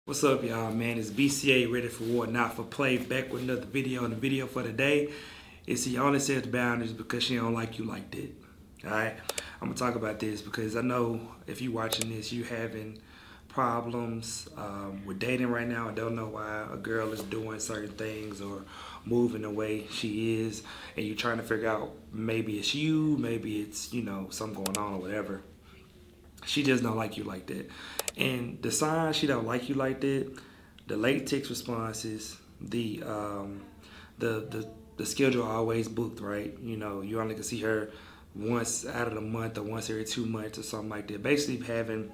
What's up, y'all, man? It's BCA ready for war, not for play. Back with another video. And the video for today is she only sets boundaries because she don't like you like that. Alright? I'm gonna talk about this because I know if you watching this, you having problems with dating right now. I don't know why a girl is doing certain things or moving the way she is, and you're trying to figure out maybe it's you, maybe it's something going on or whatever. She just don't like you like that. And the signs she don't like you like that, the late text responses, the schedule always booked, right? You only can see her once out of the month or once every 2 months or something like that. Basically having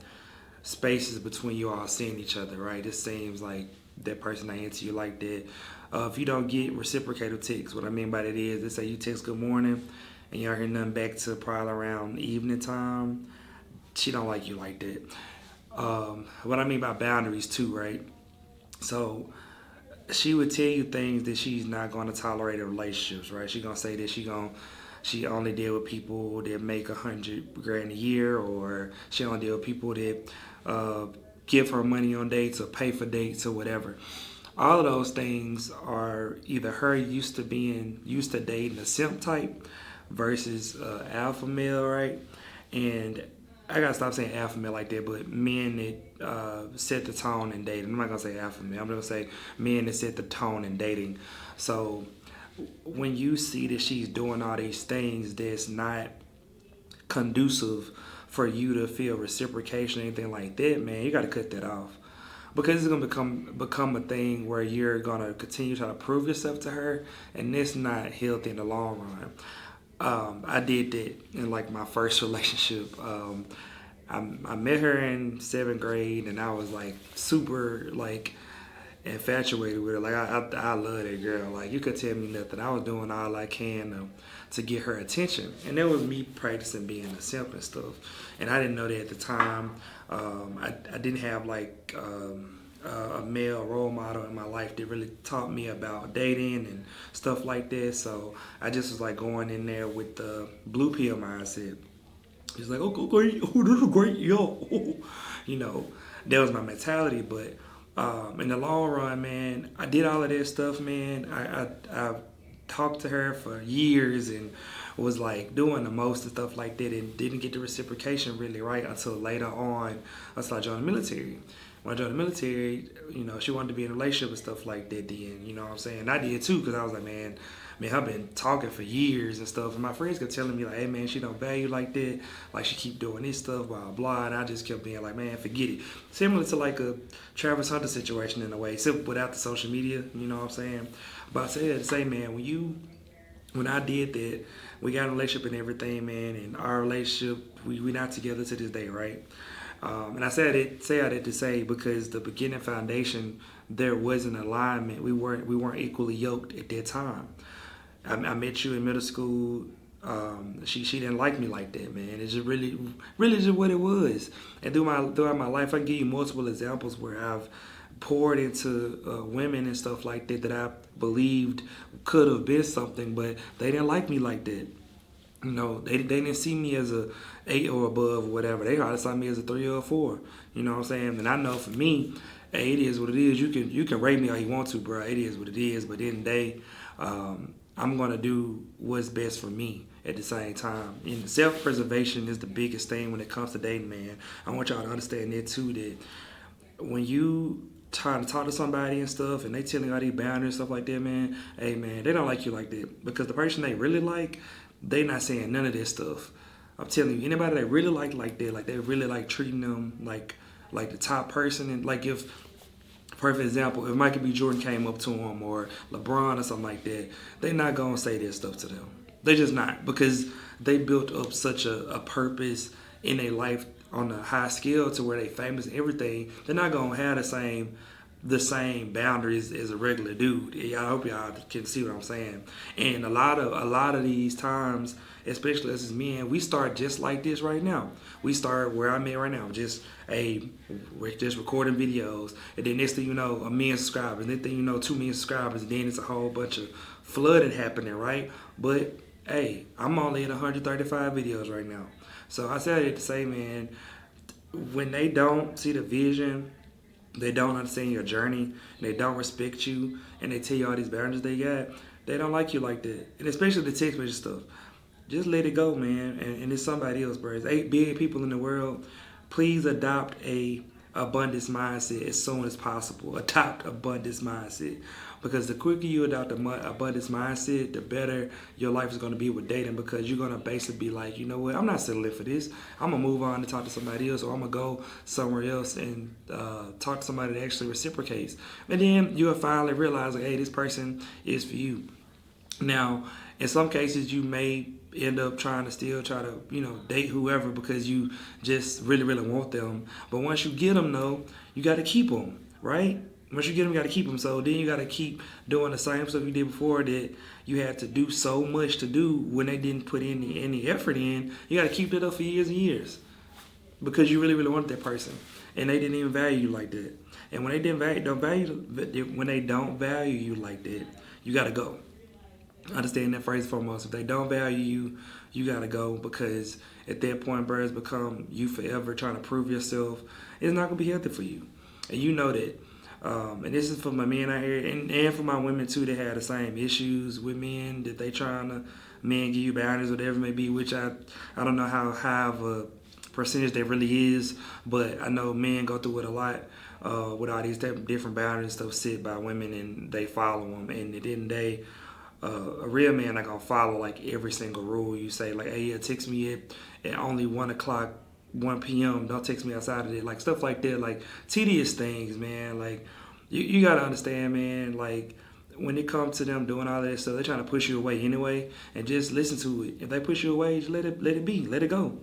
spaces between you all seeing each other, right? It seems like that person ain't into you like that. If you don't get reciprocated texts, what I mean by that is, let's say you text good morning and you don't hear nothing back to probably around evening time, she don't like you like that. What I mean by boundaries too, right? So she would tell you things that she's not going to tolerate in relationships, right? She gonna say that she only deal with people that make 100 grand a year, or she only deal with people that uh, give her money on dates or pay for dates or whatever. All of those things are either her used to dating a simp type versus alpha male, right? And I gotta stop saying alpha male like that, but men that set the tone in dating. I'm not gonna say alpha male. I'm gonna say men that set the tone in dating. So when you see that she's doing all these things that's not conducive for you to feel reciprocation or anything like that, man, you gotta cut that off. Because it's gonna become a thing where you're gonna continue to try to prove yourself to her, and it's not healthy in the long run. I did that in like my first relationship. I met her in seventh grade, and I was like super like infatuated with her. Like I love that girl. Like you could tell me nothing. I was doing all I can to get her attention, and that was me practicing being a simp and stuff. And I didn't know that at the time. I didn't have like a male role model in my life that really taught me about dating and stuff like that. So I just was like going in there with the blue pill mindset. He's like, okay, great, oh, this is great, yo. You know, that was my mentality. But in the long run, man, I did all of that stuff, man. I talked to her for years and was like doing the most and stuff like that, and didn't get the reciprocation really right until later on. I started joining the military. When I joined the military, she wanted to be in a relationship and stuff like that then, you know what I'm saying? I did too, because I was like, man, I've been talking for years and stuff. And my friends kept telling me, like, hey, man, she don't value like that. Like, she keep doing this stuff, blah, blah. And I just kept being like, man, forget it. Similar to like a Travis Hunter situation in a way, except without the social media, you know what I'm saying? But I said, say, man, when I did that, we got in a relationship and everything, man, and our relationship, we not together to this day, right? And I say I did to say because the beginning foundation, there was an alignment. We weren't equally yoked at that time. I met you in middle school. She didn't like me like that, man. It's just really just what it was. And throughout my life, I can give you multiple examples where I've poured into women and stuff like that I believed could have been something, but they didn't like me like that. They didn't see me as a 8 or above or whatever. They probably saw me as a 3 or a 4. You know what I'm saying? And I know for me, hey, it is what it is. You can rate me how you want to, bro. It is what it is. But in the day, I'm gonna do what's best for me at the same time. And self-preservation is the biggest thing when it comes to dating, man. I want y'all to understand that too. That when you trying to talk to somebody and stuff, and they telling you all these boundaries and stuff like that, man, hey, man, they don't like you like that because the person they really like, they not saying none of this stuff. I'm telling you, anybody that really like that, like they really like treating them like the top person, and like if perfect example, if Michael B. Jordan came up to him or LeBron or something like that, they not gonna say this stuff to them. They just not, because they built up such a purpose in their life on a high scale to where they famous and everything. They're not gonna have the same boundaries as a regular dude. I hope y'all can see what I'm saying. And a lot of these times, especially us as men, we start just like this right now. We start where I'm at right now, just we're just recording videos, and then next thing you know, a million subscribers. Next thing you know, 2 million subscribers, and then it's a whole bunch of flooding happening, right? But hey, I'm only at 135 videos right now. So I said it to say, man, when they don't see the vision they don't understand your journey, they don't respect you, and they tell you all these boundaries they got, they don't like you like that. And especially the text message stuff. Just let it go, man. And it's somebody else, bro. There's 8 billion people in the world. Please adopt a abundance mindset as soon as possible. Adopt abundance mindset. Because the quicker you adopt a abundance mindset, the better your life is going to be with dating, because you're going to basically be like, you know what, I'm not settling for this. I'm going to move on and talk to somebody else, or I'm going to go somewhere else and talk to somebody that actually reciprocates. And then you'll finally realize, like, hey, this person is for you. Now, in some cases, you may end up trying to still try to, date whoever because you just really, really want them. But once you get them, though, you got to keep them, right? Once you get them, you got to keep them. So then you got to keep doing the same stuff you did before that you had to do so much to do when they didn't put any effort in. You got to keep it up for years and years because you really, really wanted that person, and they didn't even value you like that. And when they don't value you like that, you got to go. Understand that phrase foremost. If they don't value you, you gotta go, because at that point, bro, it's become you forever trying to prove yourself. It's not gonna be healthy for you, and you know that. And this is for my men out here, and for my women too, that have the same issues with men, that they trying to men give you boundaries, whatever it may be. Which I don't know how high of a percentage that really is, but I know men go through it a lot. With all these different boundaries stuff set by women, and they follow them, and at the end of the day, a real man not gonna follow like every single rule you say. Like, hey, yeah, text me at only 1 p.m. Don't text me outside of it. Like stuff like that. Like tedious things, man. Like you gotta understand, man. Like when it comes to them doing all that stuff, they're trying to push you away anyway. And just listen to it. If they push you away, just let it be. Let it go.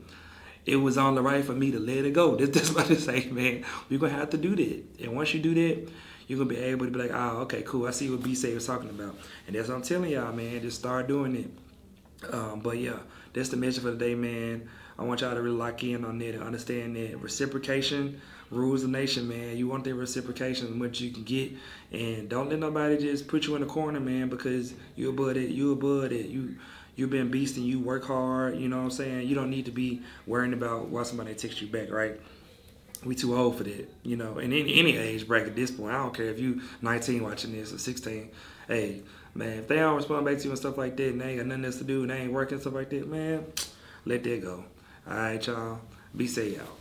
It was only right for me to let it go. That's what I say, man. We're gonna have to do that. And once you do that, you're gonna be able to be like, oh, okay, cool. I see what B-Say was talking about. And that's what I'm telling y'all, man. Just start doing it. But yeah, that's the message for the day, man. I want y'all to really lock in on that and understand that reciprocation rules the nation, man. You want that reciprocation as much as you can get, and don't let nobody just put you in the corner, man, because you're above it. You've been beast and you work hard. You know what I'm saying? You don't need to be worrying about why somebody texts you back, right? We too old for that, And any age bracket at this point, I don't care if you 19 watching this or 16. Hey, man, if they don't respond back to you and stuff like that, and they ain't got nothing else to do and they ain't working and stuff like that, man, let that go. All right, y'all. Be safe out.